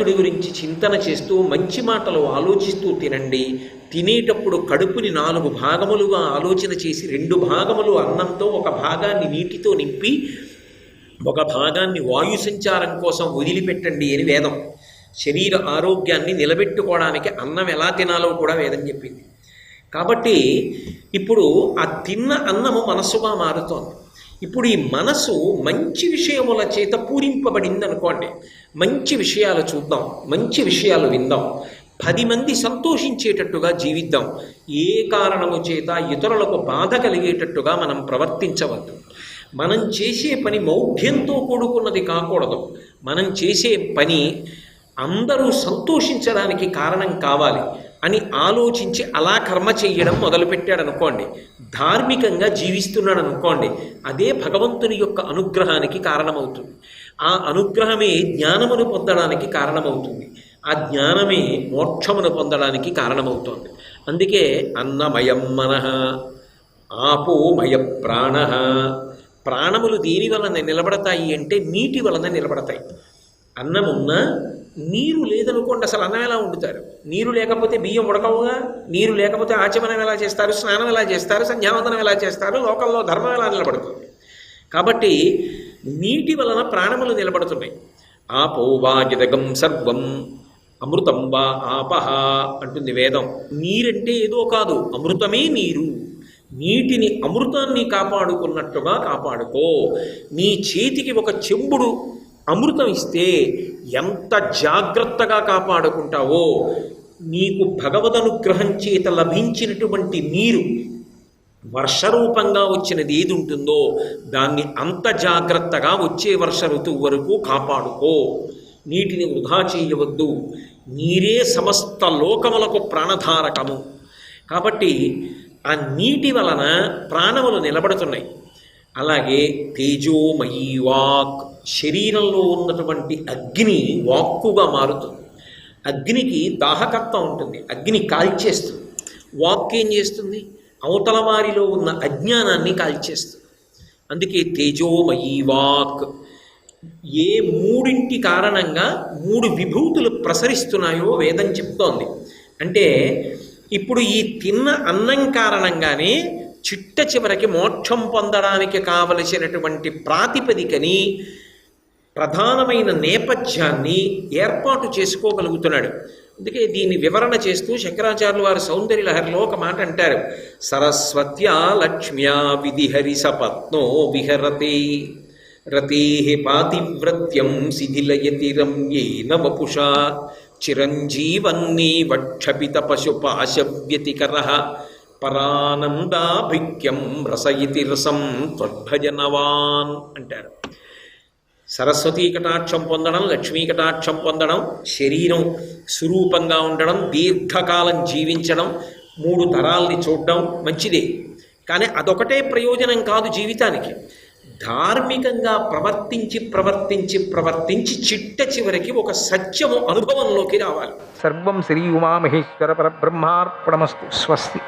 భగవంతుడి గురించి చింతన చేస్తూ మంచి మాటలు ఆలోచిస్తూ తినండి. తినేటప్పుడు కడుపుని 4 భాగములుగా ఆలోచన చేసి 2 భాగములు అన్నంతో, 1 భాగాన్ని నీటితో నింపి, 1 భాగాన్ని వాయు సంచారం కోసం వదిలిపెట్టండి అని వేదం. శరీర ఆరోగ్యాన్ని నిలబెట్టుకోవడానికి అన్నం ఎలా తినాలో కూడా వేదం చెప్పింది. కాబట్టి ఇప్పుడు ఆ తిన్న అన్నము మనస్సుగా మారుతోంది. ఇప్పుడు ఈ మనసు మంచి విషయముల చేత పూరింపబడింది అనుకోండి. మంచి విషయాలు చూద్దాం, మంచి విషయాలు విందాం, 10 మంది సంతోషించేటట్టుగా జీవిద్దాం. ఏ కారణము చేత ఇతరులకు బాధ కలిగేటట్టుగా మనం ప్రవర్తించవద్దు. మనం చేసే పని మౌఢ్యంతో కూడుకున్నది కాకూడదు. మనం చేసే పని అందరూ సంతోషించడానికి కారణం కావాలి అని ఆలోచించి అలా కర్మ చెయ్యడం మొదలుపెట్టాడు అనుకోండి, ధార్మికంగా జీవిస్తున్నాడు అనుకోండి, అదే భగవంతుని యొక్క అనుగ్రహానికి కారణమవుతుంది. ఆ అనుగ్రహమే జ్ఞానమును పొందడానికి కారణమవుతుంది. ఆ జ్ఞానమే మోక్షమును పొందడానికి కారణమవుతోంది. అందుకే అన్నమయం మనః ఆపోమయ ప్రాణ. ప్రాణములు దేని వలన నిలబడతాయి అంటే నీటి వలన నిలబడతాయి. అన్నమున్నా నీరు లేదనుకోండి, అసలు అన్నం ఎలా వండుతారు? నీరు లేకపోతే బియ్యం ఉడకవుగా. నీరు లేకపోతే ఆచమనం ఎలా చేస్తారు, స్నానం ఎలా చేస్తారు, సంధ్యావందనం ఎలా చేస్తారు, లోకంలో ధర్మం ఎలా నిలబడుతుంది? కాబట్టి నీటి వలన ప్రాణములు నిలబడుతున్నాయి. ఆపో వా జగం సర్వం అమృతం వా ఆపహ అంటుంది వేదం. నీరంటే ఏదో కాదు, అమృతమే నీరు. నీటిని, అమృతాన్ని కాపాడుకున్నట్టుగా కాపాడుకో. నీ చేతికి 1 చెంబుడు అమృతం ఇస్తే ఎంత జాగ్రత్తగా కాపాడుకుంటావో, నీకు భగవదనుగ్రహం చేత లభించినటువంటి నీరు, వర్షరూపంగా వచ్చినది ఏది ఉంటుందో దాన్ని అంత జాగ్రత్తగా వచ్చే వర్ష ఋతువు వరకు కాపాడుకో. నీటిని వృధా చేయవద్దు. నీరే సమస్త లోకములకు ప్రాణధారకము. కాబట్టి ఆ నీటి వలన ప్రాణములు నిలబడుతున్నాయి. అలాగే తేజోమయీ వాక్, శరీరంలో ఉన్నటువంటి అగ్ని వాక్కుగా మారుతుంది. అగ్నికి దాహకత్వం ఉంటుంది, అగ్ని కాల్చేస్తుంది. వాక్ ఏం చేస్తుంది? అవతల వారిలో ఉన్న అజ్ఞానాన్ని కాల్చేస్తుంది. అందుకే తేజోమయీ వాక్. ఏ 3 కారణంగా 3 విభూతులు ప్రసరిస్తున్నాయో వేదం చెప్తోంది. అంటే ఇప్పుడు ఈ తిన్న అన్నం కారణంగానే చిట్ట చివరికి మోక్షం పొందడానికి కావలసినటువంటి ప్రాతిపదికని, ప్రధానమైన నేపథ్యాన్ని ఏర్పాటు చేసుకోగలుగుతున్నాడు. అందుకే దీన్ని వివరణ చేస్తూ శంకరాచార్యులు వారు సౌందర్య లహరిలో ఒక మాట అంటారు. సరస్వత్యా లక్ష్మ్యా విధిహరి సపత్నో విహరతే రతే పాతివ్రత్యం శిథిలయతి రమ్యేన వపుషా చిరంజీవన్నీ వక్షపిత పశుపాశవ్యతికర పరానందాభిక్యం రసయితి రసం త్వద్భజనవాన్ అంటారు. సరస్వతీ కటాక్షం పొందడం, లక్ష్మీ కటాక్షం పొందడం, శరీరం స్వరూపంగా ఉండడం, దీర్ఘకాలం జీవించడం, 3 తరాల్ని చూడడం మంచిదే. కానీ అదొకటే ప్రయోజనం కాదు జీవితానికి. ధార్మికంగా ప్రవర్తించి ప్రవర్తించి ప్రవర్తించి చిట్ట చివరికి ఒక సత్యము అనుభవంలోకి రావాలి. సర్వం శ్రీ ఉమామహేశ్వర పరబ్రహ్మార్పణమస్తు. స్వస్తి.